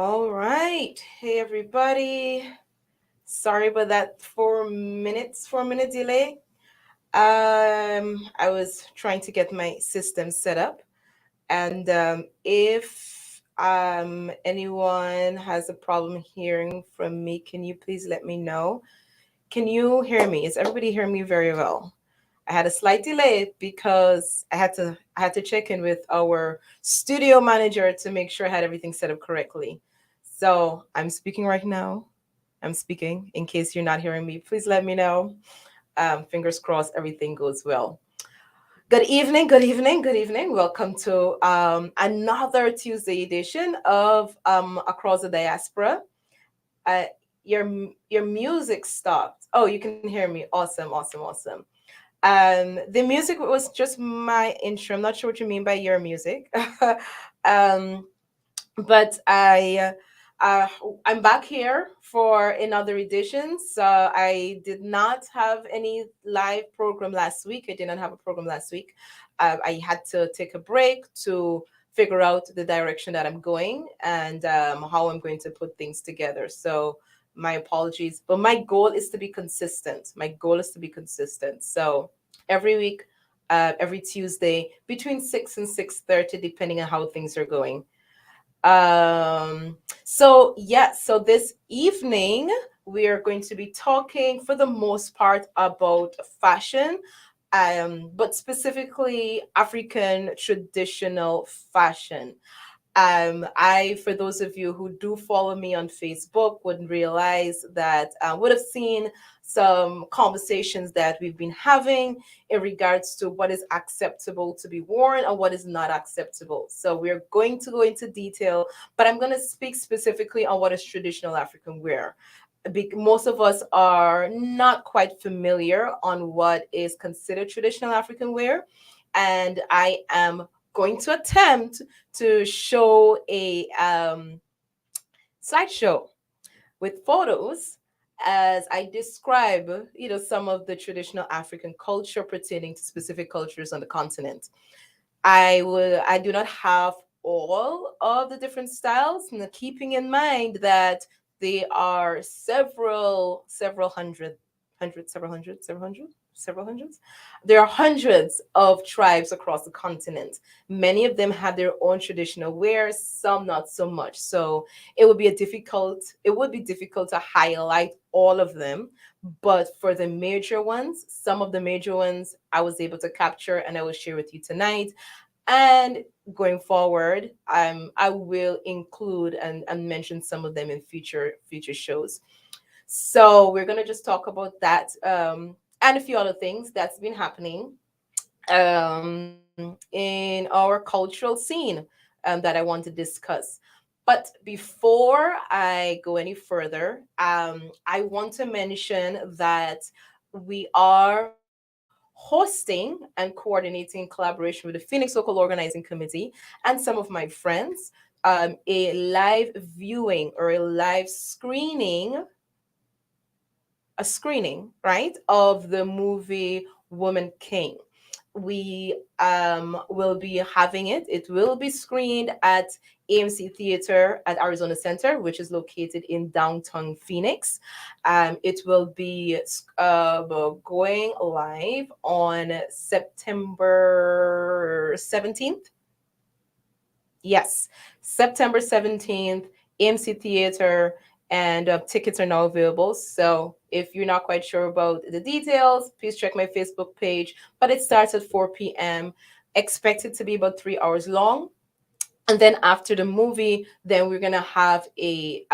All right. Hey, everybody. Sorry about that 4 minute delay. I was trying to get my system set up. And if anyone has a problem hearing from me, can you please let me know? Can you hear me? Is everybody hearing me very well? I had a slight delay because I had to check in with our studio manager to make sure I had everything set up correctly. So I'm speaking right now. I'm speaking. In case you're not hearing me, please let me know. Fingers crossed, everything goes well. Good evening, good evening, good evening. Welcome to another Tuesday edition of Across the Diaspora. Uh, your music stopped. Oh, you can hear me. Awesome, awesome, awesome. The music was just my intro. I'm not sure what you mean by your music. um, but uh, I'm back here for another edition. So I did not have any live program last week. I did not have a program last week. I had to take a break to figure out the direction that I'm going and how I'm going to put things together. So my apologies, but my goal is to be consistent. My goal is to be consistent. So every week, every Tuesday between 6 and 6:30, depending on how things are going. So this evening we are going to be talking for the most part about fashion, but specifically African traditional fashion. For those of you who do follow me on Facebook, would realize that would have seen some conversations that we've been having in regards to what is acceptable to be worn and what is not acceptable. So we're going to go into detail, but I'm going to speak specifically on what is traditional African wear. Most of us are not quite familiar on what is considered traditional African wear, and I am going to attempt to show a slideshow with photos as I describe, some of the traditional African culture pertaining to specific cultures on the continent. I do not have all of the different styles, keeping in mind that they are several several hundreds. There are hundreds of tribes across the continent. Many of them have their own traditional wear, some not so much. So it would be difficult to highlight all of them. But for the major ones, some of the major ones I was able to capture and I will share with you tonight. And going forward, I will include and mention some of them in future shows. So we're gonna just talk about that and a few other things that's been happening in our cultural scene that I want to discuss. But before I go any further, I want to mention that we are hosting and coordinating collaboration with the Phoenix Local Organizing Committee and some of my friends a live viewing or a screening, right, of the movie Woman King. We will be having it. It will be screened at AMC Theater at Arizona Center, which is located in downtown Phoenix. It will be going live on September 17th. Yes, September 17th, AMC Theater, and tickets are now available. So if you're not quite sure about the details, please check my Facebook page. But it starts at 4 p.m., expected to be about 3 hours long. And then after the movie, then we're gonna have a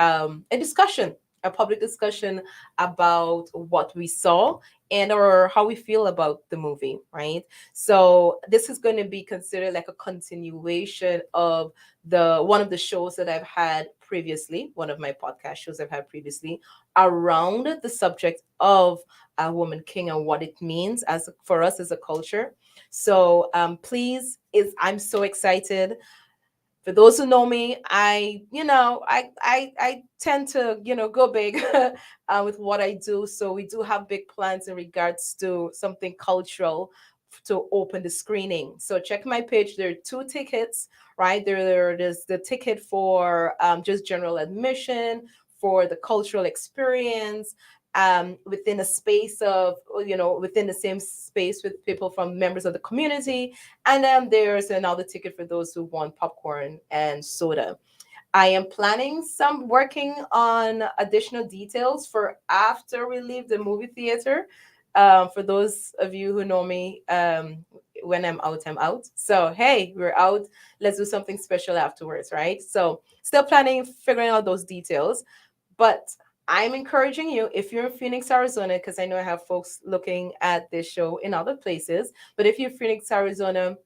discussion, a public discussion about what we saw and or how we feel about the movie, right? So this is going to be considered like a continuation of the one of the shows that I've had previously, one of my podcast shows I've had previously around the subject of a woman king and what it means as for us as a culture. So please, is I'm so excited. For those who know me, I tend to go big with what I do. So we do have big plans in regards to something cultural to open the screening. So check my page. There are two tickets, right? There's the ticket for just general admission, for the cultural experience, within a space of, within the same space with people from members of the community. And then there's another ticket for those who want popcorn and soda. I am planning some working on additional details for after we leave the movie theater. For those of you who know me, when I'm out, I'm out. So, hey, we're out. Let's do something special afterwards, right? So, still planning, figuring out those details. But I'm encouraging you, if you're in Phoenix, Arizona, because I know I have folks looking at this show in other places, but if you're Phoenix, Arizona,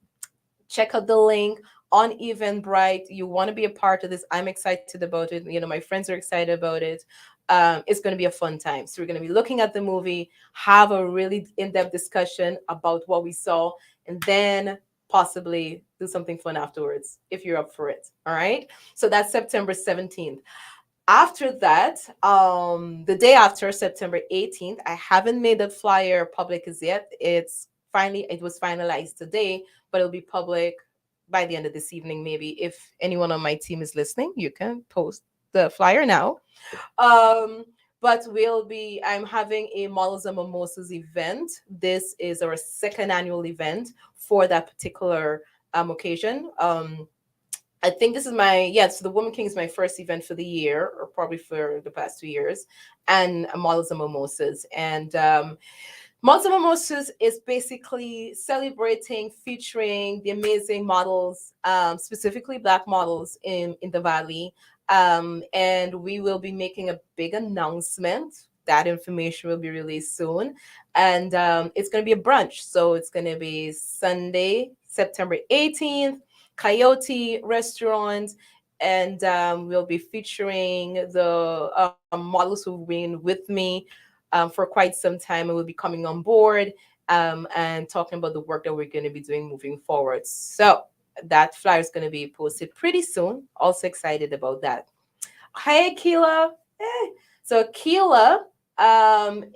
check out the link on Eventbrite. You want to be a part of this. I'm excited about it. My friends are excited about it. It's going to be a fun time. So we're going to be looking at the movie, have a really in-depth discussion about what we saw, and then possibly do something fun afterwards if you're up for it. All right. So that's September 17th. After that, the day after, September 18th, I haven't made the flyer public as yet. It was finalized today, but it'll be public by the end of this evening, maybe. If anyone on my team is listening, you can post the flyer now. Um, but I'm having a Models and Mimosas event. This is our second annual event for that particular occasion. I think this is so the Woman King is my first event for the year, or probably for the past 2 years, and Models and Mimosas. And Models and Mimosas is basically celebrating, featuring the amazing models, specifically Black models in the Valley. And we will be making a big announcement. That information will be released soon. And it's going to be a brunch. So it's going to be Sunday, September 18th, Coyote Restaurant. And we'll be featuring the models who've been with me for quite some time, and will be coming on board and talking about the work that we're going to be doing moving forward. So that flyer is going to be posted pretty soon. Also excited about that. Hey, Keela. Hey. So Keela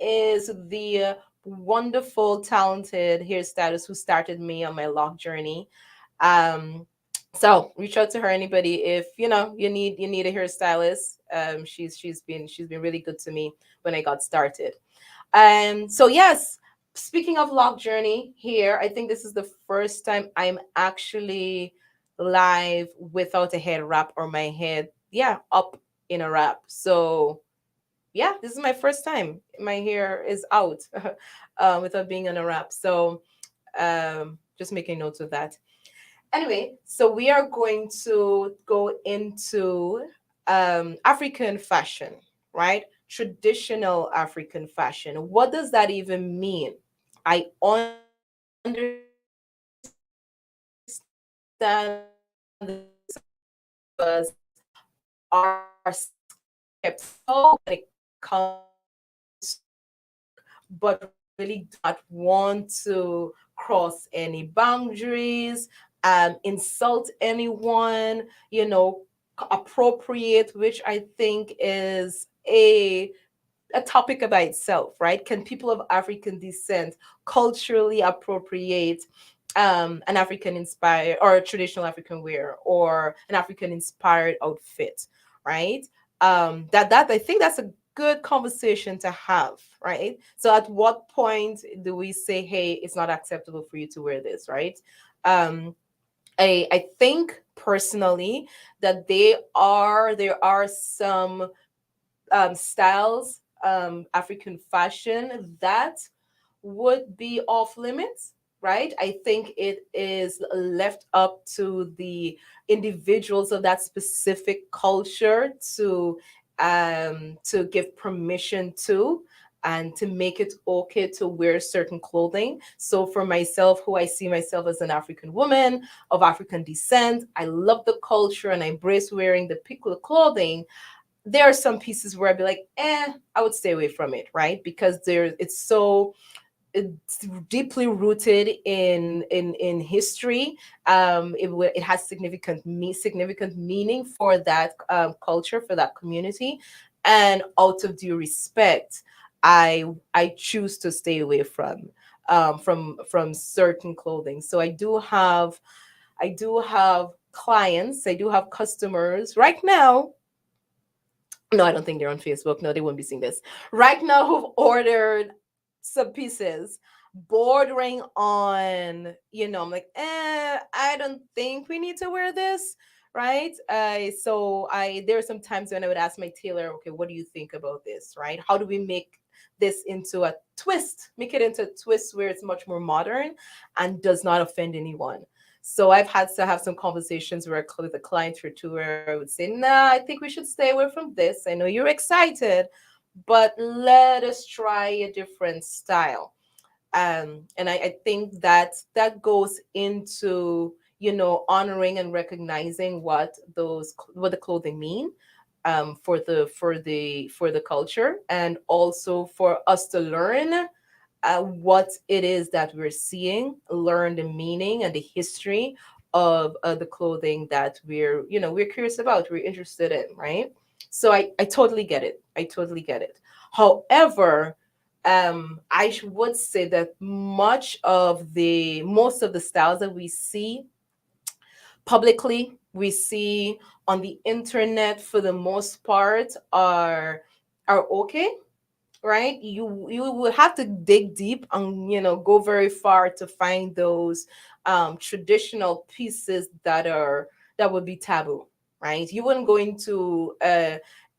is the wonderful, talented hairstylist who started me on my lock journey. Um, so reach out to her. Anybody, if you need a hairstylist. She's been really good to me when I got started. So yes, speaking of lock journey here, I think this is the first time I'm actually live without a head wrap, or my head, yeah, up in a wrap. So yeah, this is my first time. My hair is out without being in a wrap. So just making notes of that. Anyway, so we are going to go into African fashion, right? Traditional African fashion. What does that even mean? I understand because our skeptical when it comes, but really do not want to cross any boundaries, insult anyone, appropriate, which I think is a topic about itself, right? Can people of African descent culturally appropriate an African inspired or traditional African wear, or an African inspired outfit, right? That I think that's a good conversation to have, right? So at what point do we say, hey, it's not acceptable for you to wear this, right? Um, I think personally that there are some styles, African fashion that would be off limits, right? I think it is left up to the individuals of that specific culture to give permission to, and to make it okay to wear certain clothing. So for myself, who I see myself as an African woman of African descent, I love the culture and I embrace wearing the particular clothing. There are some pieces where I'd be like, I would stay away from it, right? Because it's deeply rooted in history. It has significant meaning for that culture, for that community, and out of due respect, I choose to stay away from. from certain clothing. So I do have clients, I do have customers right now. No, I don't think they're on Facebook. No, they wouldn't be seeing this right now. Who've ordered some pieces bordering on, I'm like, I don't think we need to wear this, right? So there are some times when I would ask my tailor, okay, what do you think about this, right? How do we make this into a twist, make it into a twist where it's much more modern and does not offend anyone? So I've had to have some conversations where with a client or two where I would say, nah, I think we should stay away from this. I know you're excited, but let us try a different style. And I think that that goes into, honoring and recognizing what the clothing mean, for the culture, and also for us to learn what it is that we're seeing, learn the meaning and the history of the clothing that we're curious about, we're interested in, right? So I totally get it. I totally get it. However, would say that most of the styles that we see publicly, we see on the internet, for the most part, are okay, right? You will have to dig deep and go very far to find those traditional pieces that would be taboo, right? You wouldn't go into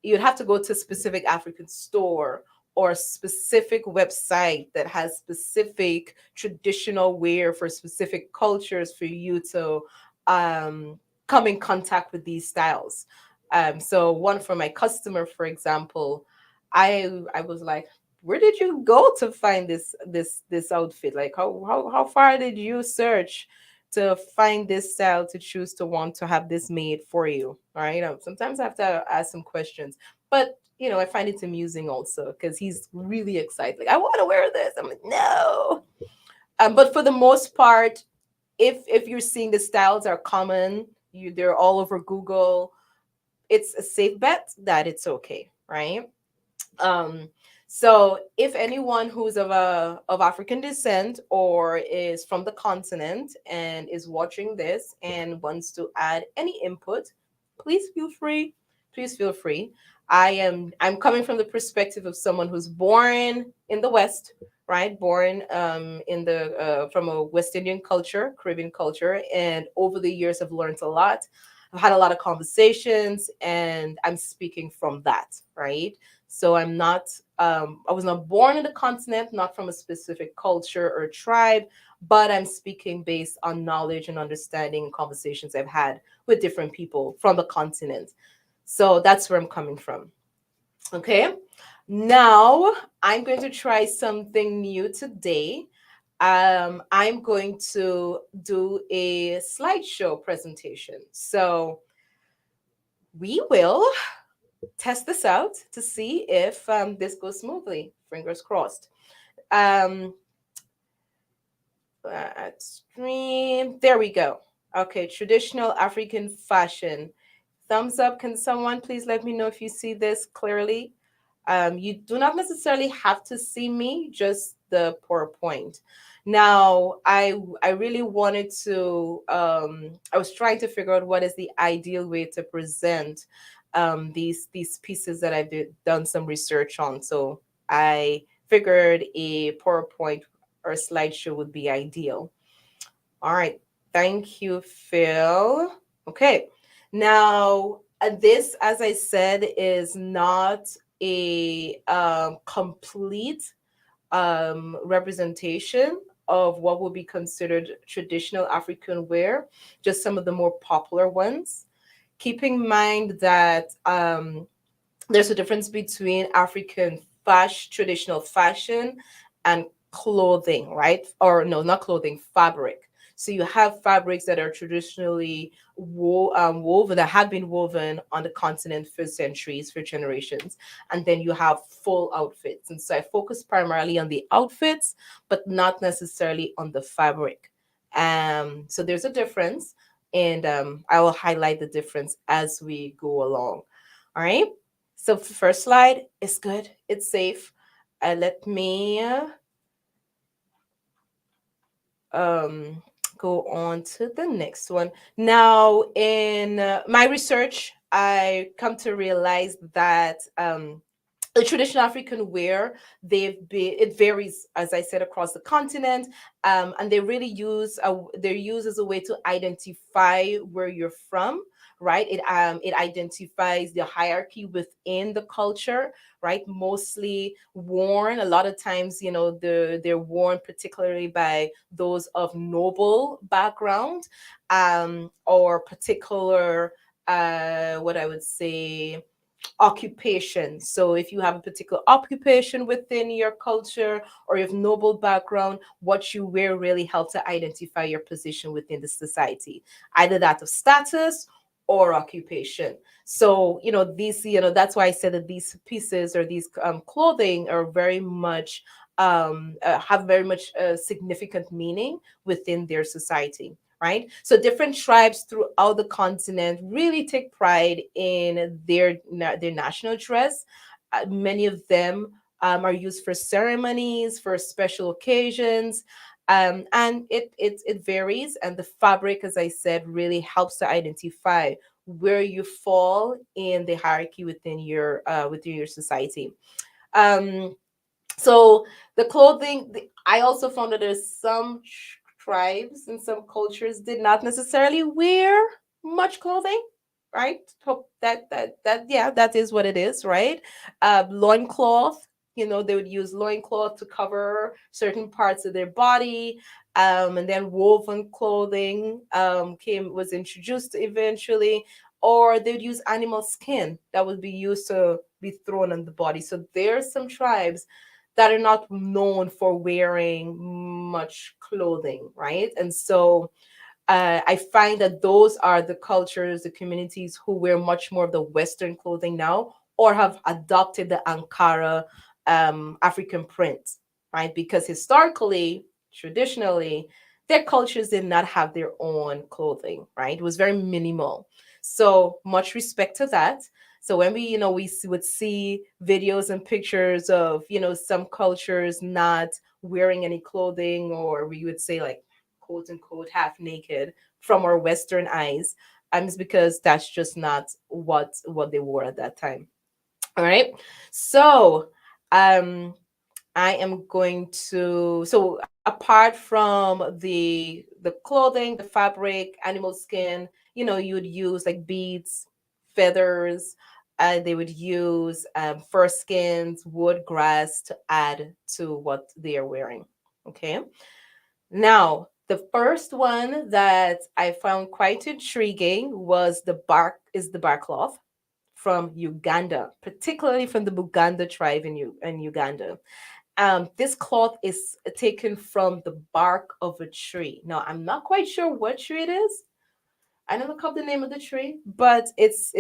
you'd have to go to a specific African store or a specific website that has specific traditional wear for specific cultures for you to um, come in contact with these styles. So one for my customer, for example, I was like, where did you go to find this outfit? Like, how far did you search to find this style to choose to want to have this made for you? All right. Sometimes I have to ask some questions, but I find it amusing also because he's really excited. Like, I want to wear this. I'm like, no. But for the most part, if you're seeing the styles are common, they're all over Google, it's a safe bet that it's okay, right? Um, so if anyone who's of African descent or is from the continent and is watching this and wants to add any input, please feel free. Please feel free. I'm coming from the perspective of someone who's born in the West, right? Born in the from a West Indian culture, Caribbean culture, and over the years I've learned a lot. I've had a lot of conversations, and I'm speaking from that, right? So I was not born in the continent, not from a specific culture or tribe, but I'm speaking based on knowledge and understanding and conversations I've had with different people from the continent. So that's where I'm coming from. Okay. Now I'm going to try something new today. I'm going to do a slideshow presentation. So we will test this out to see if this goes smoothly. Fingers crossed. Um, stream. There we go. Okay, traditional African fashion. Thumbs up. Can someone please let me know if you see this clearly? You do not necessarily have to see me, just the PowerPoint. Now, I really wanted to. I was trying to figure out what is the ideal way to present these pieces that done some research on. So I figured a PowerPoint or a slideshow would be ideal. All right. Thank you, Phil. Okay. Now, this, as I said, is not a complete representation of what would be considered traditional African wear, just some of the more popular ones. Keep in mind that there's a difference between African traditional fashion and clothing, right? Or no, not clothing, fabric. So you have fabrics that are traditionally woven, that have been woven on the continent for centuries, for generations, and then you have full outfits. And so I focus primarily on the outfits, but not necessarily on the fabric. So there's a difference, and I will highlight the difference as we go along. All right. So first slide is good. It's safe. Let me um, go on to the next one. Now, in my research, I come to realize that the traditional African wear, it varies, as I said, across the continent, and they really they're used as a way to identify where you're from. Right, it identifies the hierarchy within the culture, right? Mostly worn. A lot of times, they're worn particularly by those of noble background, or particular, what I would say, occupation. So if you have a particular occupation within your culture or you have noble background, what you wear really helps to identify your position within the society, either that of status or occupation. So, that's why I said that these pieces or these clothing are very much have very much significant meaning within their society, right? So different tribes throughout the continent really take pride in their national dress. Many of them are used for ceremonies, for special occasions, and it varies. And the fabric, as I said, really helps to identify where you fall in the hierarchy within your society. Um, so the clothing, I also found that there's some tribes and some cultures did not necessarily wear much clothing, right? Hope yeah, that is what it is, right? Loincloth, they would use loincloth to cover certain parts of their body. And then woven clothing was introduced eventually, or they would use animal skin that would be used to be thrown on the body. So there's some tribes that are not known for wearing much clothing, right? And so I find that those are the cultures, the communities who wear much more of the Western clothing now or have adopted the Ankara African print, right? Because historically, traditionally, their cultures did not have their own clothing, right? It was very minimal. So much respect to that. So when would see videos and pictures of, some cultures not wearing any clothing, or we would say like quote unquote half naked from our Western eyes, it's because that's just not what they wore at that time. All right. So um I am going to, so apart from the clothing, the fabric, animal skin, you would use like beads, feathers. They would use fur skins, wood, grass to add to what they are wearing. Okay. Now, the first one that I found quite intriguing is the bark cloth from Uganda, particularly from the Buganda tribe in Uganda. This cloth is taken from the bark of a tree. Now, I'm not quite sure what tree it is. I never caught the name of the tree, but it's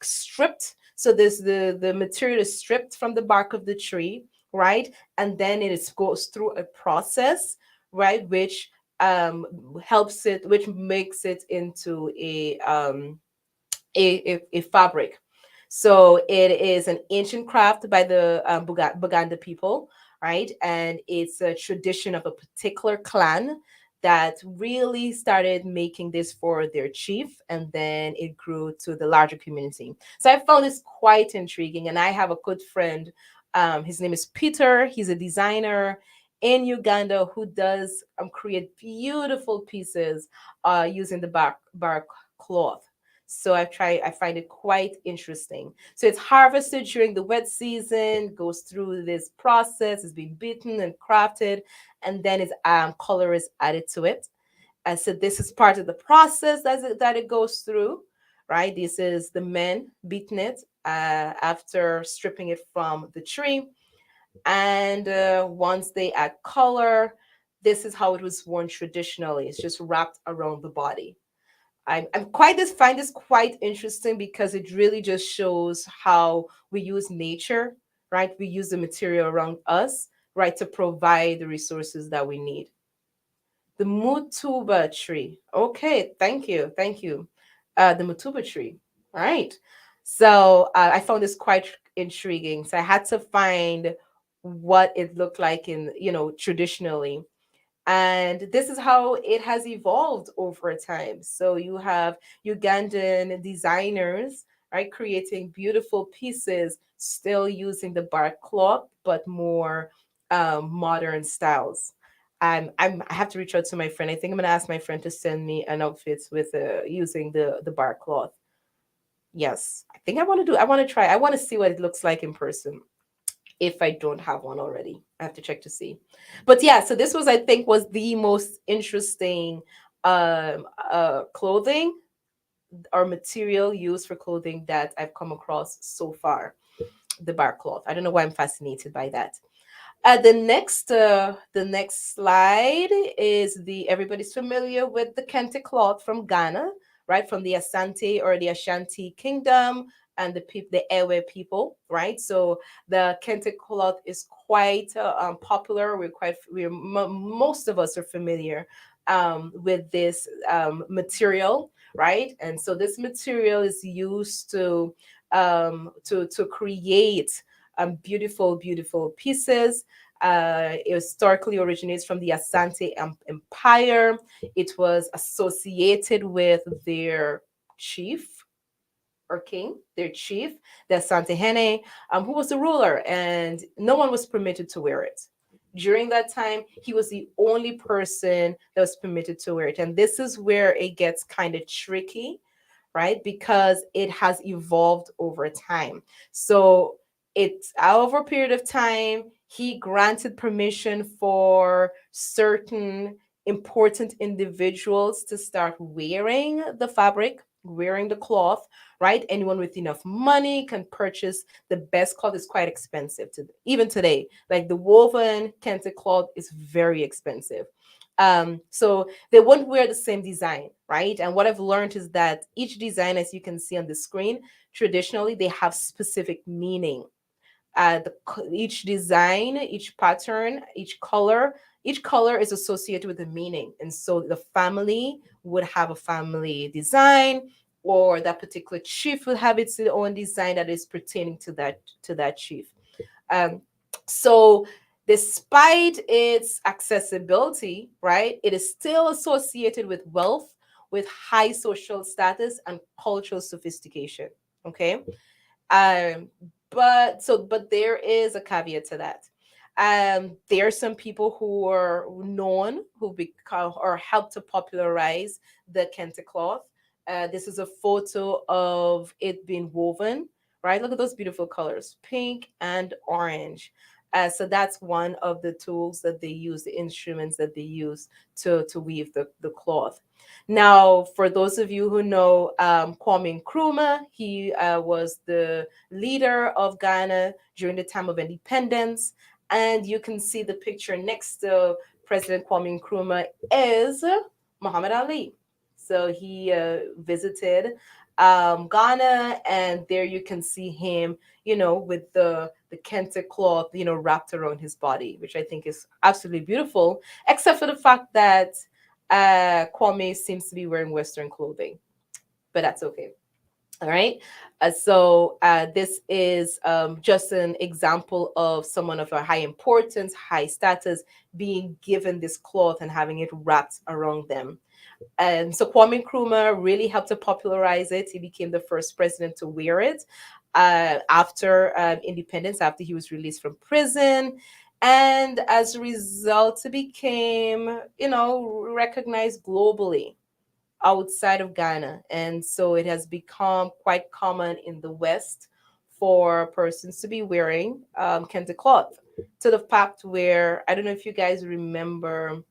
stripped. So there's the material is stripped from the bark of the tree, right? And then goes through a process, right, which um which makes it into a fabric. So it is an ancient craft by the Buganda people, right? And it's a tradition of a particular clan that really started making this for their chief, and then it grew to the larger community. So I found this quite intriguing, and I have a good friend. His name is Peter. He's a designer in Uganda who does create beautiful pieces using the bark cloth. So I find it quite interesting. So it's harvested during the wet season, goes through this process, it's been beaten and crafted, and then its color is added to it. So this is part of the process that it goes through, right? This is the men beating it after stripping it from the tree. And once they add color, this is how it was worn traditionally. It's just wrapped around the body. I'm quite this find this quite interesting because it really just shows how we use nature, right? We use the material around us, right, to provide the resources that we need. The Mutuba tree. Okay, thank you. The Mutuba tree. All right. So I found this quite intriguing. So I had to find what it looked like in traditionally, And this is how it has evolved over time. So you have Ugandan designers, right, creating beautiful pieces, still using the bark cloth, but more modern styles. I have to reach out to my friend. I think I'm gonna ask my friend to send me an outfit with using the bark cloth. Yes, I think I want to do. I want to try. I want to see what it looks like in person if I don't have one already. I have to check to see. But yeah, so this was, I think, was the most interesting clothing or material used for clothing that I've come across so far. The bark cloth. I don't know why I'm fascinated by that. The next slide is the everybody's familiar with the kente cloth from Ghana, right? From the Asante or the Ashanti Kingdom and the Ewe people, right? So the kente cloth is quite popular. Most of us are familiar with this material, right? And so this material is used to create beautiful pieces. It historically originates from the Asante Empire. It was associated with their chief or king, their chief, the Asante Hene, who was the ruler, and no one was permitted to wear it. During that time, he was the only person that was permitted to wear it. And this is where it gets kind of tricky, right? Because it has evolved over time. So it's over a period of time, he granted permission for certain important individuals to start wearing the fabric, wearing the cloth, right? Anyone with enough money can purchase the best cloth. Is quite expensive to even today. Like the woven kente cloth is very expensive. So they won't wear the same design, right? And what I've learned is that each design, as you can see on the screen, traditionally they have specific meaning. Each design, each pattern, each color is associated with a meaning, and so the family would have a family design, or that particular chief will have its own design that is pertaining to that chief. Um, so despite its accessibility, right, it is still associated with wealth, with high social status and cultural sophistication. Okay. Um, but there is a caveat to that. There are some people who are known who become or help to popularize the kente cloth. This is a photo of it being woven, right? Look at those beautiful colors, pink and orange. So that's one of the tools that they use, the instruments that they use to weave the cloth. Now, for those of you who know Kwame Nkrumah, he was the leader of Ghana during the time of independence. And you can see the picture next to President Kwame Nkrumah is Muhammad Ali. So he visited Ghana, and there you can see him, with the kente cloth, wrapped around his body, which I think is absolutely beautiful, except for the fact that Kwame seems to be wearing Western clothing, but that's okay. All right. This is just an example of someone of a high importance, high status, being given this cloth and having it wrapped around them. And so Kwame Nkrumah really helped to popularize it. He became the first president to wear it after independence, after he was released from prison. And as a result, it became, recognized globally outside of Ghana. And so it has become quite common in the West for persons to be wearing kente cloth, to the fact where, I don't know if you guys remember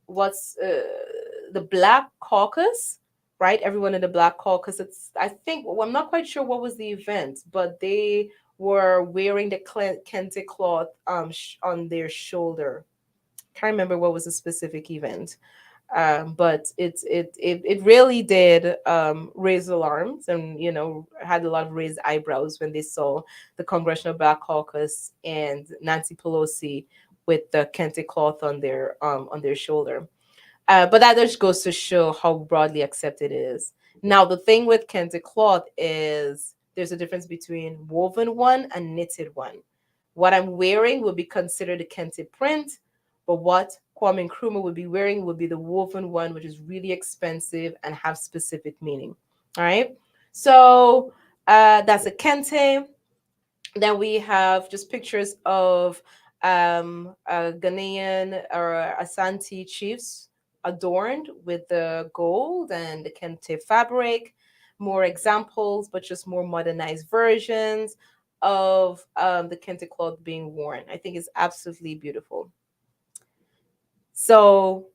what's the Black Caucus, right? Everyone in the Black Caucus. I think, well, I'm not quite sure what was the event, but they were wearing the kente cloth on their shoulder. Can't remember what was the specific event, but it really did raise alarms, and had a lot of raised eyebrows when they saw the Congressional Black Caucus and Nancy Pelosi with the kente cloth on their shoulder. But that just goes to show how broadly accepted it is. Now, the thing with kente cloth is there's a difference between woven one and knitted one. What I'm wearing will be considered a kente print, But what Kwame Nkrumah would be wearing would be the woven one, which is really expensive and have specific meaning. All right. So that's a kente. Then we have just pictures of Ghanaian or Asante chiefs adorned with the gold and the kente fabric. More examples, but just more modernized versions of the kente cloth being worn. I think it's absolutely beautiful. So,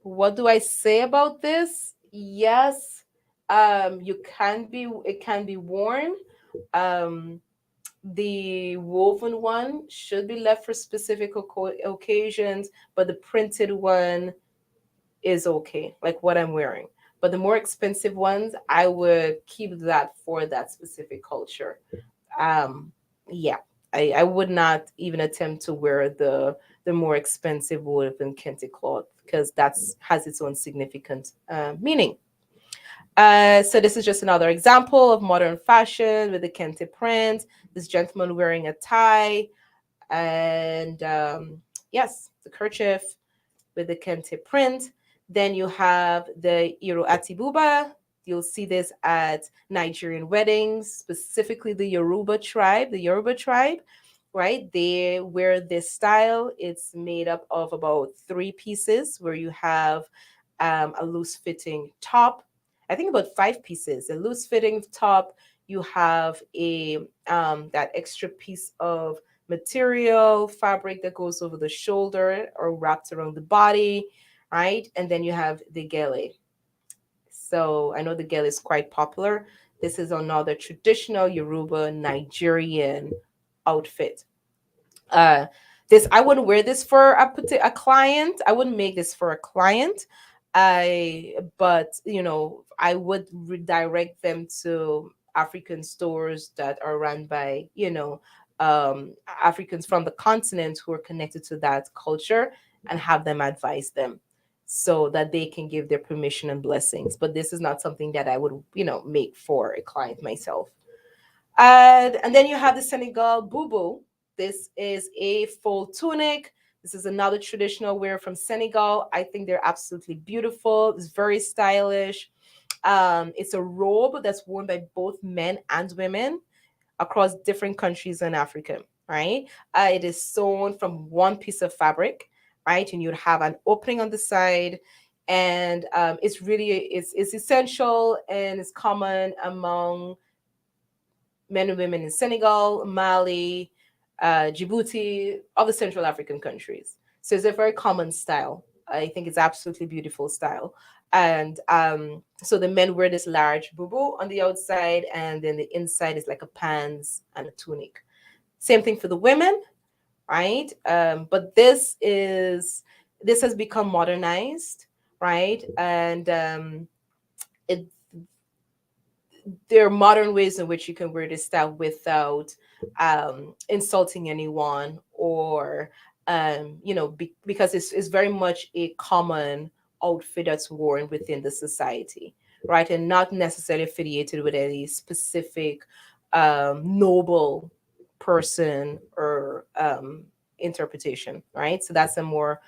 what do I say about this? Yes, it can be worn. Um, The woven one should be left for specific occasions, but the printed one is okay, like what I'm wearing. But the more expensive ones, I would keep that for that specific culture. Um, yeah, I would not even attempt to wear the more expensive woven kente cloth because that's has its own significant meaning. So this is just another example of modern fashion with the kente print. This gentleman wearing a tie and yes, the kerchief with the kente print. Then you have the Iro Atibuba. You'll see this at Nigerian weddings, specifically the Yoruba tribe, right? They wear this style. It's made up of about three pieces where you have a loose fitting top. I think about five pieces. A loose fitting top. You have a that extra piece of material fabric that goes over the shoulder or wrapped around the body, right? And then you have the gele. So I know the gele is quite popular. This is another traditional Yoruba Nigerian outfit. Uh, this I wouldn't wear this for a client. I wouldn't make this for a client. But I would redirect them to African stores that are run by Africans from the continent who are connected to that culture and have them advise them so that they can give their permission and blessings. But this is not something that I would make for a client myself. And then you have the Senegal bubu. This is a full tunic. This is another traditional wear from Senegal. I think they're absolutely beautiful. It's very stylish. It's a robe that's worn by both men and women across different countries in Africa, right? It is sewn from one piece of fabric, right? And you'd have an opening on the side. And it's essential and it's common among men and women in Senegal, Mali, Djibouti, other Central African countries. So it's a very common style. I think it's absolutely beautiful style. And so the men wear this large bubu on the outside, and then the inside is like a pants and a tunic. Same thing for the women, right? But this has become modernized, right? And it there are modern ways in which you can wear this style without insulting anyone or because it's very much a common outfit that's worn within the society, right? And not necessarily affiliated with any specific noble person or interpretation, right? So that's a more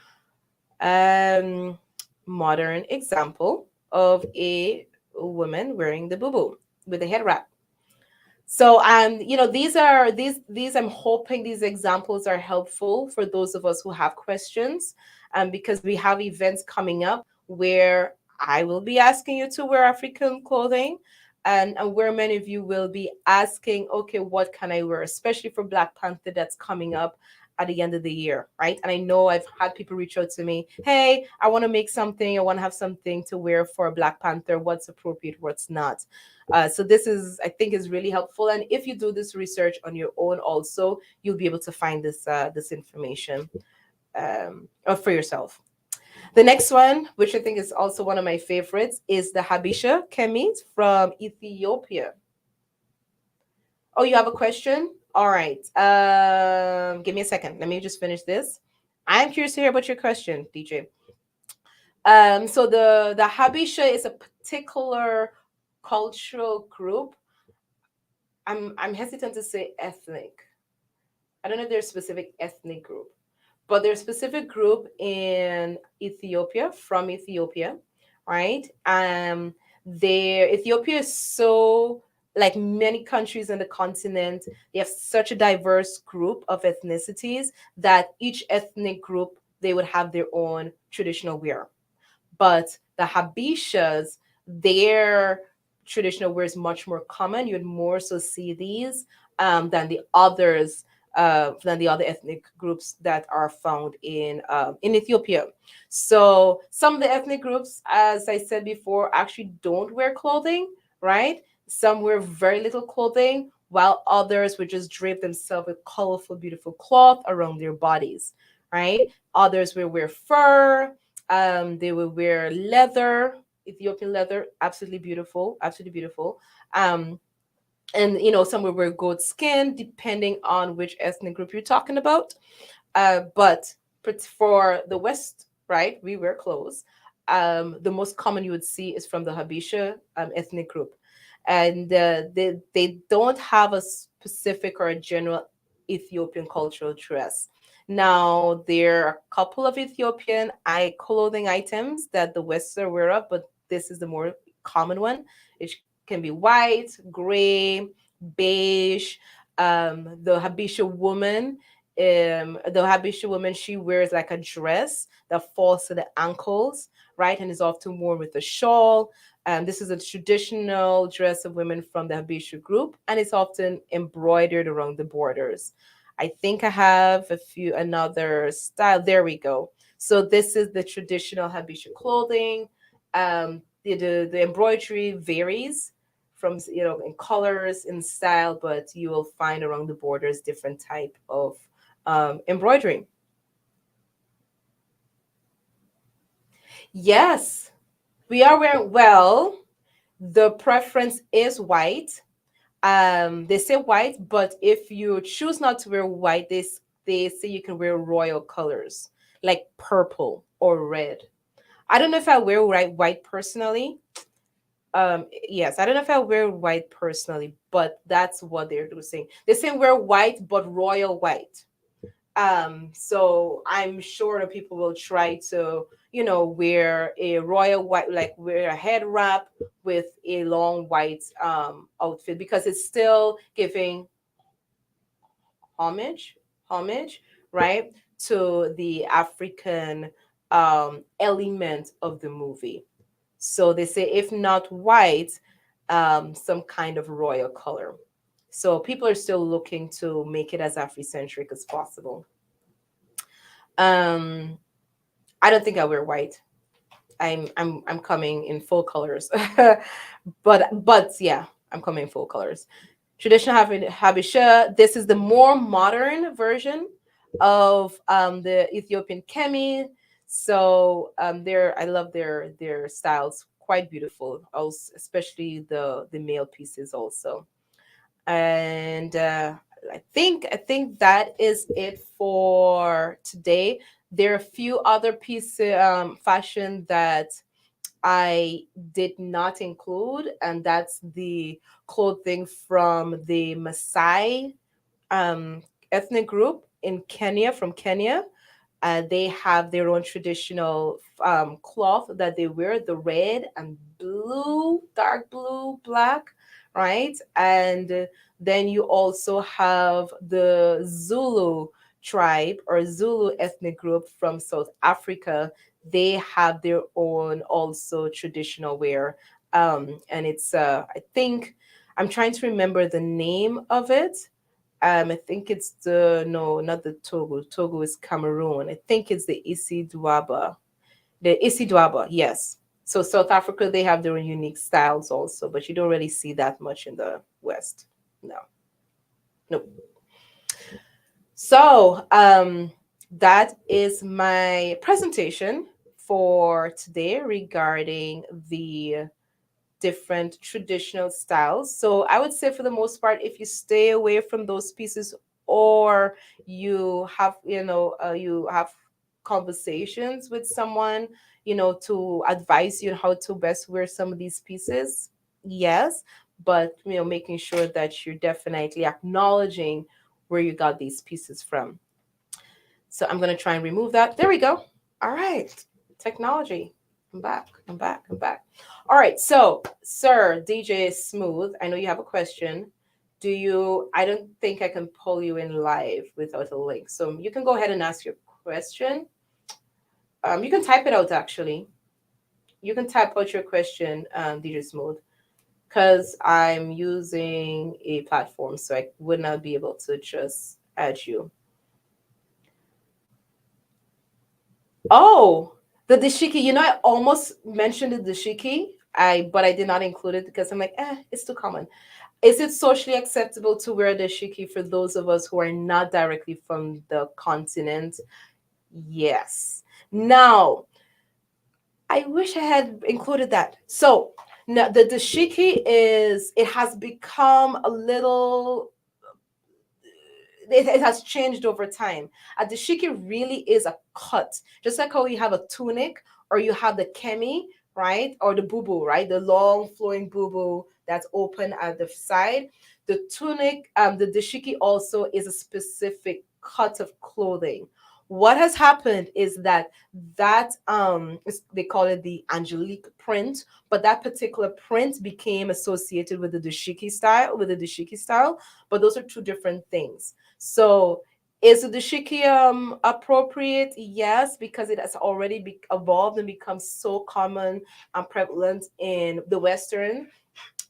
um, modern example of a woman wearing the bubu with a head wrap. So these I'm hoping these examples are helpful for those of us who have questions, because we have events coming up where I will be asking you to wear African clothing, and where many of you will be asking, okay, what can I wear, especially for Black Panther that's coming up at the end of the year, right? And I know I've had people reach out to me, hey, I want to make something, I want to have something to wear for Black Panther. What's appropriate, what's not? So this is, I think, is really helpful. And if you do this research on your own, also, you'll be able to find this information for yourself. The next one, which I think is also one of my favorites, is the Habisha Kemet from Ethiopia. Oh, you have a question? All right. Give me a second. Let me just finish this. I'm curious to hear about your question, DJ. So the Habisha is a particular cultural group. I'm hesitant to say ethnic. I don't know if there's a specific ethnic group, but there's a specific group in Ethiopia, from Ethiopia, right? There, Ethiopia is so, like many countries in the continent, they have such a diverse group of ethnicities that each ethnic group, they would have their own traditional wear. But the Habishas, their traditional wear is much more common. You'd more so see these than the others, than the other ethnic groups that are found in Ethiopia. So some of the ethnic groups, as I said before, actually don't wear clothing, right? Some wear very little clothing, while others would just drape themselves with colorful, beautiful cloth around their bodies, right? Others will wear fur, they will wear leather, Ethiopian leather, absolutely beautiful, absolutely beautiful. Um, and some will wear goat skin, depending on which ethnic group you're talking about. But for the West, right, we wear clothes. The most common you would see is from the Habesha ethnic group, and they don't have a specific or a general Ethiopian cultural dress. Now there are a couple of Ethiopian clothing items that the West are aware of, but this is the more common one. It can be white, gray, beige. The Habesha woman, the Habesha woman, she wears like a dress that falls to the ankles, right, and is often worn with a shawl. This is a traditional dress of women from the Habesha group, and it's often embroidered around the borders. I think I have a few another style. There we go. So this is the traditional Habesha clothing. The embroidery varies from in colors, in style, but you will find around the borders different type of embroidery. Yes, we are wearing, well, the preference is white. They say white, but if you choose not to wear white, they say you can wear royal colors like purple or red. I don't know if I wear white personally. Yes, I don't know if I wear white personally, but that's what they're saying. They're saying wear white, but royal white. So I'm sure that people will try to, wear a royal white, like wear a head wrap with a long white outfit, because it's still giving homage, homage, right, to the African element of the movie. So they say if not white, some kind of royal color. So people are still looking to make it as Afrocentric as possible. Um, I don't think I wear white. I'm coming in full colors, but yeah, I'm coming in full colors. Traditional Habesha. This is the more modern version of the Ethiopian Kemi. So I love their styles, quite beautiful. Also, especially the male pieces also. And I think that is it for today. There are a few other pieces fashion that I did not include, and that's the clothing from the Maasai um, ethnic group in Kenya, from Kenya. They have their own traditional cloth that they wear, the red and blue, dark blue, black, right? And then you also have the Zulu tribe or Zulu ethnic group from South Africa. They have their own also traditional wear. And it's, I think, I'm trying to remember the name of it. I think it's the no, not the Togo. Togo is Cameroon. I think it's the Isidwaba. The Isidwaba, yes. So South Africa, they have their own unique styles also, but you don't really see that much in the West. No, no. So that is my presentation for today regarding the different traditional styles. So I would say for the most part, if you stay away from those pieces, or you have conversations with someone, to advise you on how to best wear some of these pieces, yes, but making sure that you're definitely acknowledging where you got these pieces from. So I'm going to try and remove that. There we go. All right. Technology. I'm back. I'm back. I'm back. All right. So, sir, DJ Smooth, I know you have a question. Do you? I don't think I can pull you in live without a link. So you can go ahead and ask your question. You can type it out actually. You can type out your question, DJ Smooth, because I'm using a platform, so I would not be able to just add you. Oh, the dashiki. You know, I almost mentioned the dashiki. But I did not include it because I'm like, it's too common. Is it socially acceptable to wear dashiki for those of us who are not directly from the continent? Yes. Now, I wish I had included that. So now the dashiki is it has become a little it has changed over time. A dashiki really is a cut, just like how you have a tunic or you have the kemi, right, or the bubu, right, the long flowing bubu that's open at the side. The tunic, the dashiki also is a specific cut of clothing. What has happened is that they call it the angelique print, but that particular print became associated with the dashiki style, but those are two different things. So is the dashiki appropriate? Yes, because it has already evolved and become so common and prevalent in the Western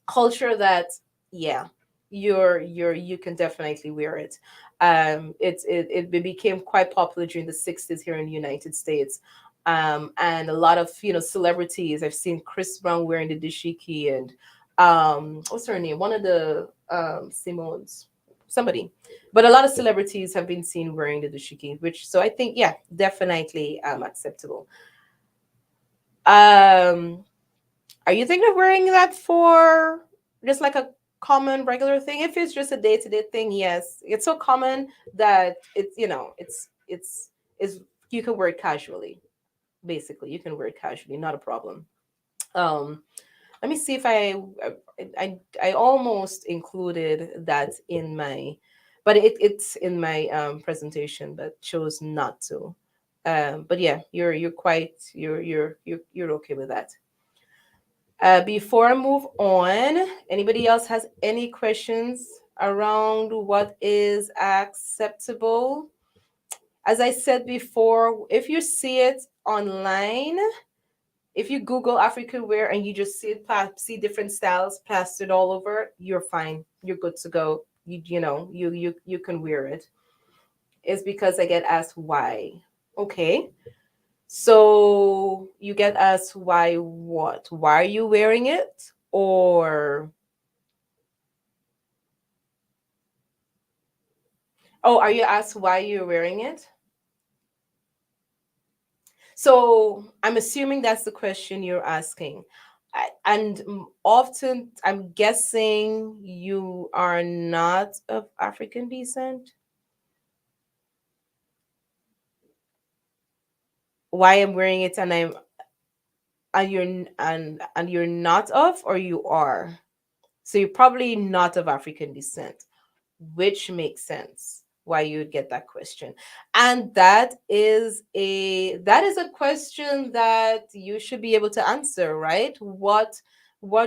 culture that yeah, you can definitely wear it. It became quite popular during the 60s here in the United States. And a lot of celebrities. I've seen Chris Brown wearing the dashiki and what's her name? One of the Simone's somebody. But a lot of celebrities have been seen wearing the dashiki, which so I think yeah, definitely acceptable. Um are you thinking of wearing that for just like a common regular thing? If it's just a day-to-day thing, yes. It's so common that it's you can wear it casually. Basically, you can wear it casually, not a problem. Um Let me see if I almost included that in my but it's in my presentation but chose not to. But yeah, you're okay with that. Before I move on, anybody else has any questions around what is acceptable? As I said before, if you see it online, if you Google African wear and you just see different styles plastered all over, you're fine. You're good to go. You can wear it. It's because I get asked why. Okay. So you get asked why what? Why are you wearing it? Or oh, are you asked why you're wearing it? So I'm assuming that's the question you're asking. And often I'm guessing you are not of African descent. Why I'm wearing it and you're not of or you are. So you're probably not of African descent, which makes sense why you would get that question. And that is a question that you should be able to answer, right? What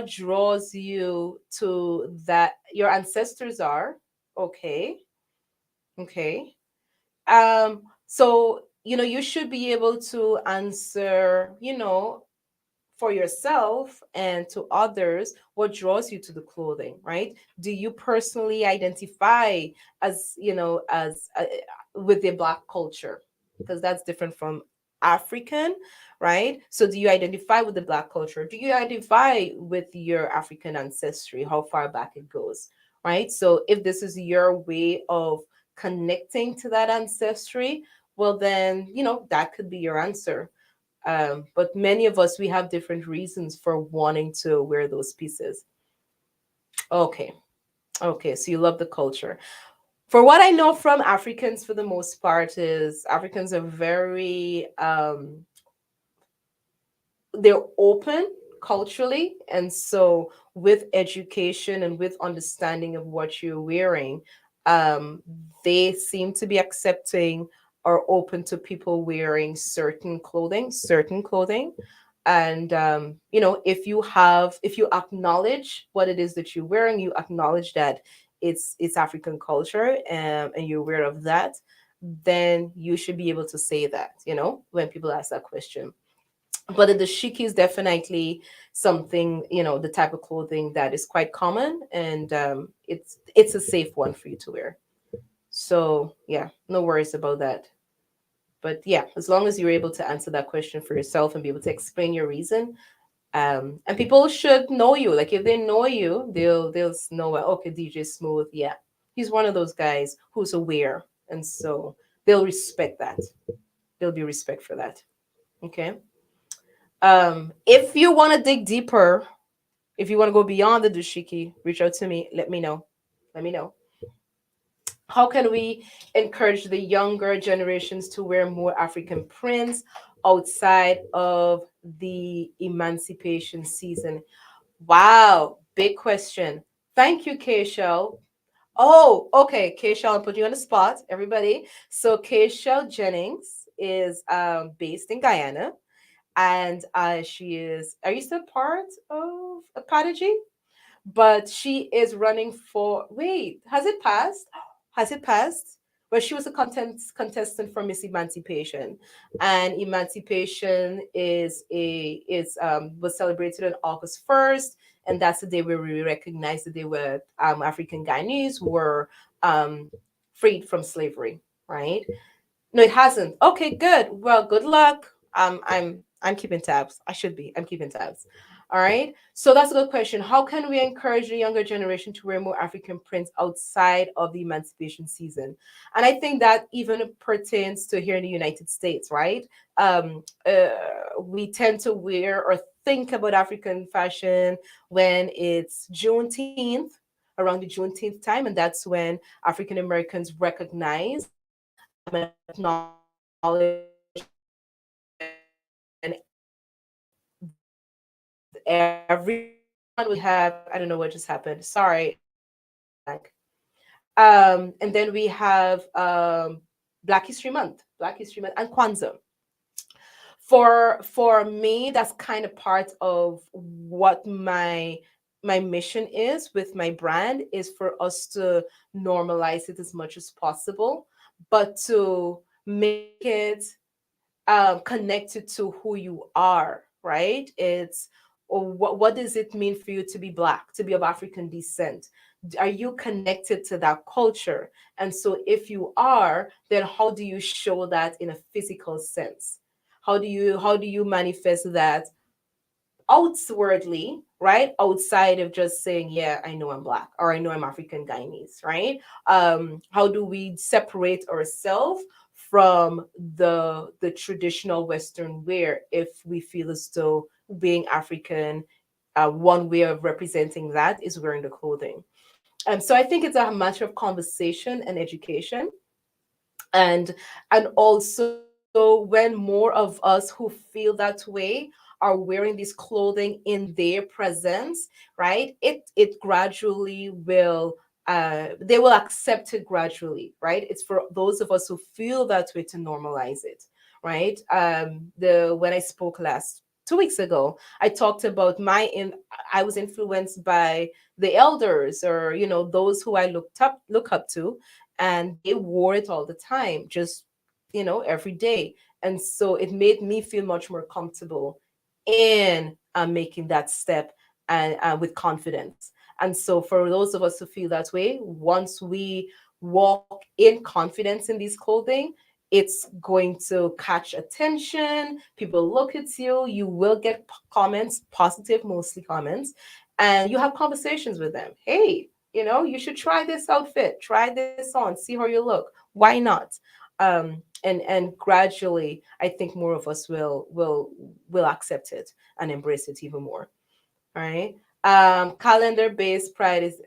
draws you to that your ancestors are okay. Okay. So you should be able to answer, for yourself and to others what draws you to the clothing, right? Do you personally identify as with the black culture, because that's different from African, right? So do you identify with the black culture? Do you identify with your African ancestry, how far back it goes, right? So if this is your way of connecting to that ancestry, well then that could be your answer. But many of us, we have different reasons for wanting to wear those pieces. Okay. Okay. So you love the culture. For what I know from Africans, for the most part, is Africans are very, they're open culturally. And so with education and with understanding of what you're wearing, um, they seem to be accepting are open to people wearing certain clothing. And if you acknowledge what it is that you're wearing, you acknowledge that it's African culture, and you're aware of that, then you should be able to say that, when people ask that question. But the dashiki is definitely something, the type of clothing that is quite common, and it's a safe one for you to wear. So yeah, no worries about that. But yeah, as long as you're able to answer that question for yourself and be able to explain your reason, and people should know you. Like if they know you, they'll know, well, okay, DJ Smooth, yeah, he's one of those guys who's aware, and so they'll respect that. There'll be respect for that. Okay. If you want to dig deeper, if you want to go beyond the dashiki, reach out to me. Let me know. Let me know. How can we encourage the younger generations to wear more African prints outside of the emancipation season? Wow, big question. Thank you, Keishel. Oh, okay, Keishel, I'm putting you on the spot, everybody. So Keishel Jennings is based in Guyana, and she is. Are you still part of Prodigy? But she is running for. Wait, has it passed? Has it passed? Well, she was a contestant for Miss Emancipation, and Emancipation was celebrated on August 1st, and that's the day where we recognize that they were African Guyanese who were um, freed from slavery, right? No, it hasn't. Okay, good. Well, good luck. I'm keeping tabs. I should be. I'm keeping tabs. All right. So that's a good question. How can we encourage the younger generation to wear more African prints outside of the emancipation season? And I think that even pertains to here in the United States, right? We tend to wear or think about African fashion when it's Juneteenth, around the Juneteenth time, and that's when African Americans recognize and acknowledge and everyone we have. I don't know what just happened. Sorry, like and then we have Black History Month, and Kwanzaa. For me, that's kind of part of what my mission is with my brand, is for us to normalize it as much as possible, but to make it connected to who you are, right? It's, or what does it mean for you to be Black, to be of African descent? Are you connected to that culture? And so if you are, then how do you show that in a physical sense? How do you manifest that outwardly, right? Outside of just saying, yeah, I know I'm Black, or I know I'm African Guyanese, right? How do we separate ourselves from the traditional Western wear if we feel as though being African, one way of representing that is wearing the clothing? So I think it's a matter of conversation and education, and also when more of us who feel that way are wearing this clothing in their presence, right, it gradually will, they will accept it gradually, right? It's for those of us who feel that way to normalize it, right? The When I spoke last 2 weeks ago, I talked about I was influenced by the elders, or those who I look up to, and they wore it all the time, just every day. And so it made me feel much more comfortable in making that step, and with confidence. And so for those of us who feel that way, once we walk in confidence in these clothing, it's going to catch attention. People look at you. You will get comments, positive, mostly comments, and you have conversations with them. Hey, you should try this outfit, try this on, see how you look. Why not? And gradually, I think more of us will accept it and embrace it even more. All right. Calendar based pride is,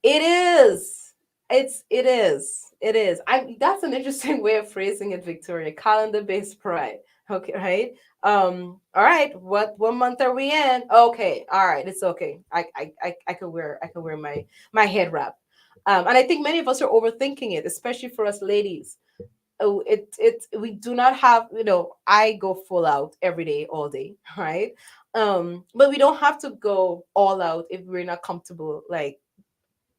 it is. It is. That's an interesting way of phrasing it, Victoria. Calendar-based pride. Okay, right? All right. What month are we in? Okay. All right. It's okay. I can wear my head wrap. And I think many of us are overthinking it, especially for us ladies. oh, it we do not have, I go full out every day, all day, right? But we don't have to go all out if we're not comfortable, like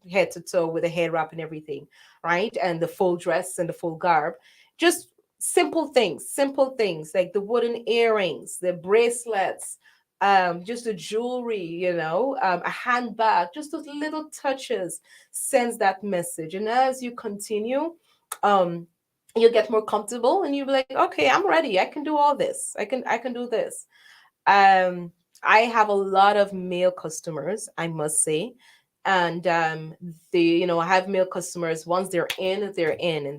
head to toe with a hair wrap and everything, right? And the full dress and the full garb. Just simple things like the wooden earrings, the bracelets, just the jewelry, a handbag, just those little touches sends that message. And as you continue, um, you'll get more comfortable and you'll be like, okay, I'm ready. I can do all this. I can do this. um, I have a lot of male customers, I must say. And I have male customers. Once they're in, and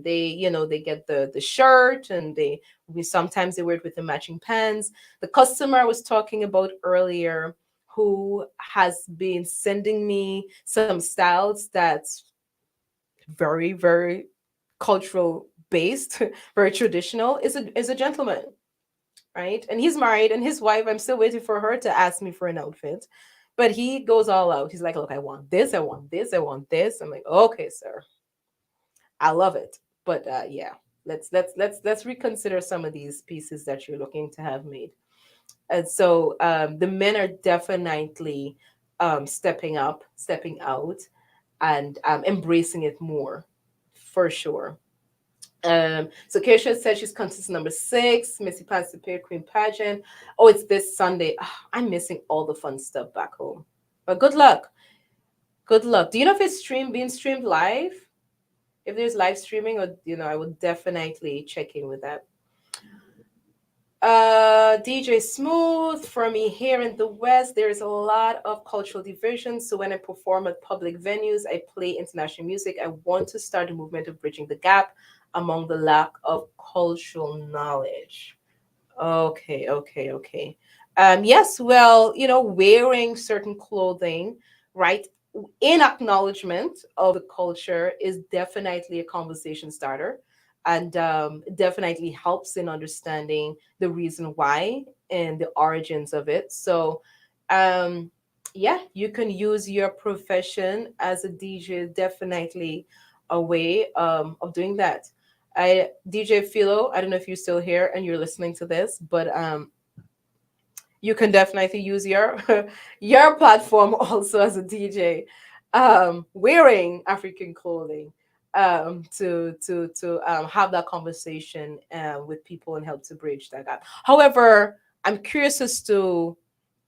they get the shirt, and we sometimes they wear it with the matching pants. The customer I was talking about earlier, who has been sending me some styles that's very, very cultural based, very traditional, is a gentleman, right? And he's married, and his wife, I'm still waiting for her to ask me for an outfit. But he goes all out. He's like, look, I want this, I want this, I want this. I'm like, okay, sir, I love it. But yeah, let's reconsider some of these pieces that you're looking to have made. And so the men are definitely stepping up, stepping out, and embracing it more, for sure. So Keisha said she's contestant number 6, Missy Pants Superior Queen Pageant. Oh, it's this Sunday. Ah, I'm missing all the fun stuff back home. But good luck. Good luck. Do you know if it's being streamed live? If there's live streaming, or I would definitely check in with that. DJ Smooth, for me here in the West, there is a lot of cultural division. So when I perform at public venues, I play international music. I want to start a movement of bridging the gap among the lack of cultural knowledge. Okay, okay, okay. Yes, well, wearing certain clothing, right, in acknowledgement of the culture is definitely a conversation starter, and definitely helps in understanding the reason why and the origins of it. So, um, yeah, you can use your profession as a DJ, definitely a way of doing that. DJ Philo, I don't know if you're still here and you're listening to this, but you can definitely use your your platform also as a DJ, wearing African clothing, to have that conversation with people and help to bridge that gap. However, I'm curious as to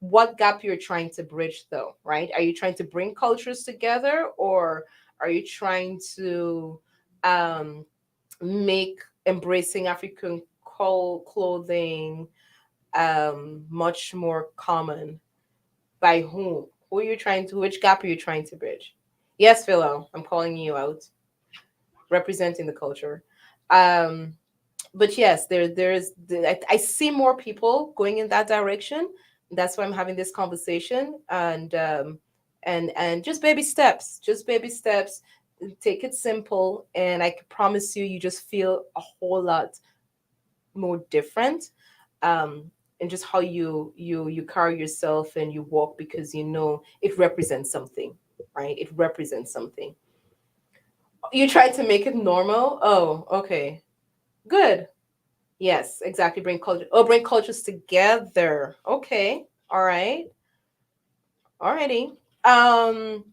what gap you're trying to bridge, though, right? Are you trying to bring cultures together, or are you trying to um, make embracing African clothing much more common? By whom? Who are you trying to? Which gap are you trying to bridge? Yes, Philo, I'm calling you out, representing the culture. Um, but yes, I see more people going in that direction. That's why I'm having this conversation, and just baby steps. Take it simple, and I can promise you, you just feel a whole lot more different, and just how you carry yourself and you walk, because it represents something, right? It represents something. You try to make it normal. Oh, okay, good. Yes, exactly. Bring cultures together. Okay, all right, alrighty. um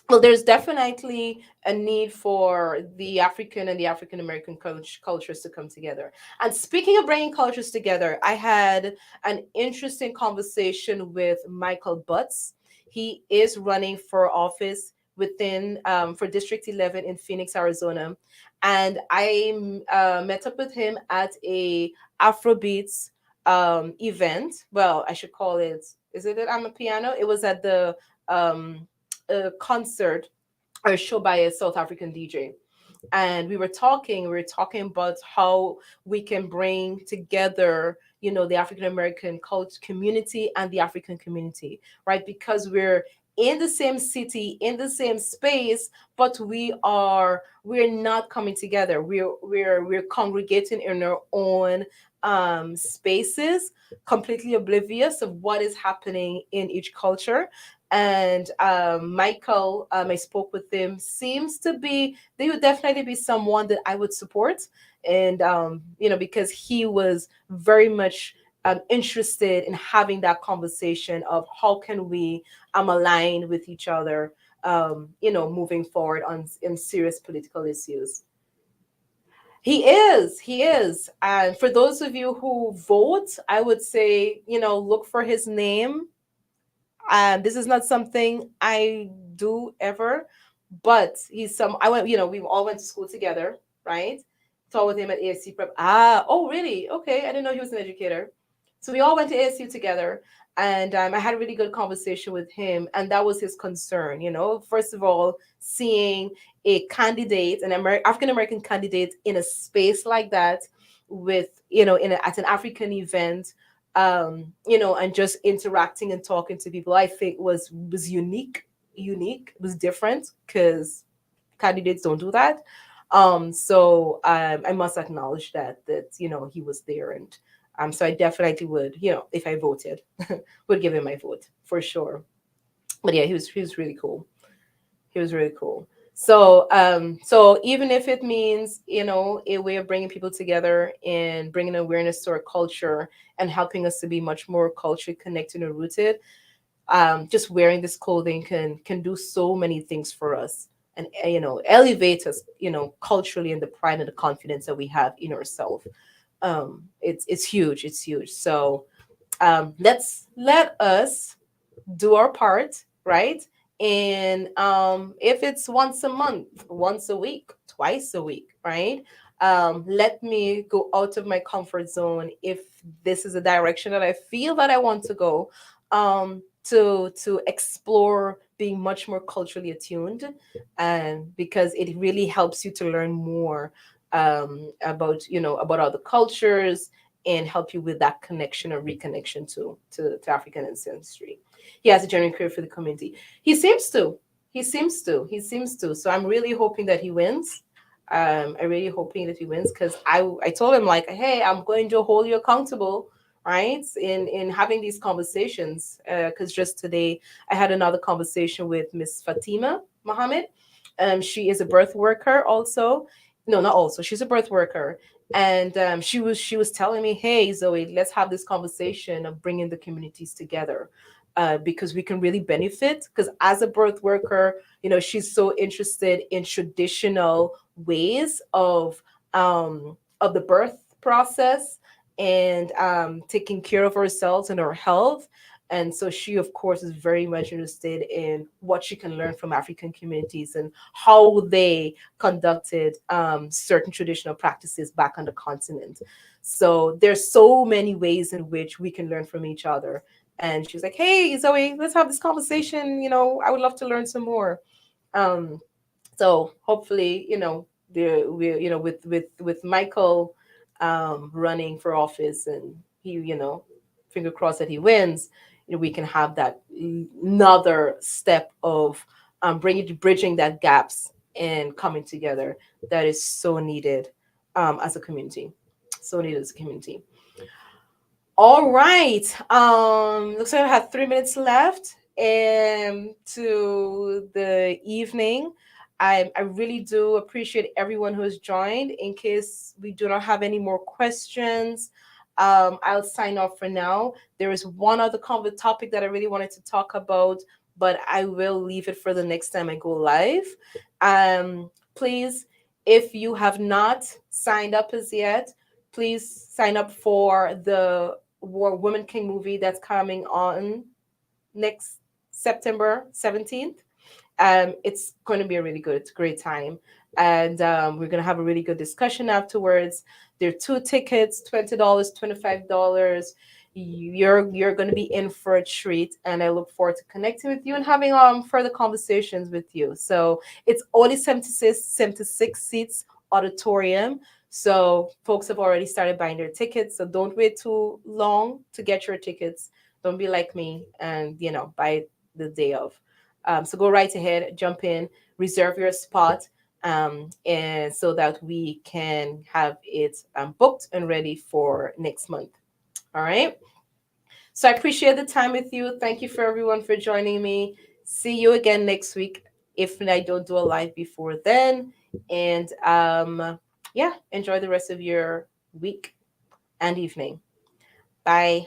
well, there's definitely a need for the African and the African American cultures to come together. And speaking of bringing cultures together, I had an interesting conversation with Michael Butts. He is running for office for District 11 in Phoenix, Arizona, and I met up with him at a Afrobeats event. Well, I should call it. Is it at Amapiano? It was at the a concert or a show by a South African DJ. And we were talking about how we can bring together, the African American cult community and the African community, right? Because we're in the same city, in the same space, but we're not coming together. We're congregating in our own spaces, completely oblivious of what is happening in each culture. And Michael, I spoke with him, seems to be, they would definitely be someone that I would support. And, because he was very much interested in having that conversation of how can we align with each other, moving forward on in serious political issues. He is. And for those of you who vote, I would say, look for his name. This is not something I do ever, but I went, we all went to school together, right? Taught with him at ASC Prep. Ah, oh, really? Okay. I didn't know he was an educator. So we all went to ASU together, and I had a really good conversation with him, and that was his concern. First of all, seeing a candidate, an African American candidate, in a space like that, with at an African event, and just interacting and talking to people, I think was unique, was different because candidates don't do that. So I must acknowledge that he was there, and so I definitely would, if I voted, would give him my vote for sure. But yeah, he was really cool. He was really cool. So even if it means, a way of bringing people together and bringing awareness to our culture and helping us to be much more culturally connected and rooted, just wearing this clothing can do so many things for us, and elevate us, culturally, and the pride and the confidence that we have in ourselves. It's huge. It's huge. So let us do our part, right? And if it's once a month, once a week, twice a week, right? Let me go out of my comfort zone if this is a direction that I feel that I want to go, to explore being much more culturally attuned, and because it really helps you to learn more about other cultures, and help you with that connection or reconnection to African ancestry. He has a genuine career for the community. He seems to. He seems to. He seems to. So I'm really hoping that he wins. I really hoping that he wins, because I told him, like, hey, I'm going to hold you accountable, right? In having these conversations, because just today I had another conversation with Miss Fatima Mohammed. She is a birth worker also. No, not also. She's a birth worker, and she was telling me, hey, Zoe, let's have this conversation of bringing the communities together, because we can really benefit. Because as a birth worker, she's so interested in traditional ways of the birth process, and taking care of ourselves and our health. And so she, of course, is very much interested in what she can learn from African communities and how they conducted certain traditional practices back on the continent. So there's so many ways in which we can learn from each other. And she was like, hey, Zoe, let's have this conversation. I would love to learn some more. Um, so hopefully, with Michael running for office, and he, finger crossed that he wins, we can have that another step of bridging that gaps and coming together, that is so needed, as a community. So needed as a community. All right. Looks like I have 3 minutes left to the evening. I really do appreciate everyone who has joined. In case we do not have any more questions, I'll sign off for now. There is one other topic that I really wanted to talk about, but I will leave it for the next time I go live. Please, if you have not signed up as yet, please sign up for the War Woman King movie that's coming on next September 17th. It's going to be a really good, it's a great time. And we're going to have a really good discussion afterwards. There are 2 tickets, $20, $25. You're going to be in for a treat, and I look forward to connecting with you and having further conversations with you. So it's only 76 seats auditorium. So folks have already started buying their tickets. So don't wait too long to get your tickets. Don't be like me and buy the day of. So go right ahead, jump in, reserve your spot. and so that we can have it booked and ready for next month. All right. So I appreciate the time with you. Thank you for everyone for joining me. See you again next week if I don't do a live before then. And yeah, enjoy the rest of your week and evening. Bye.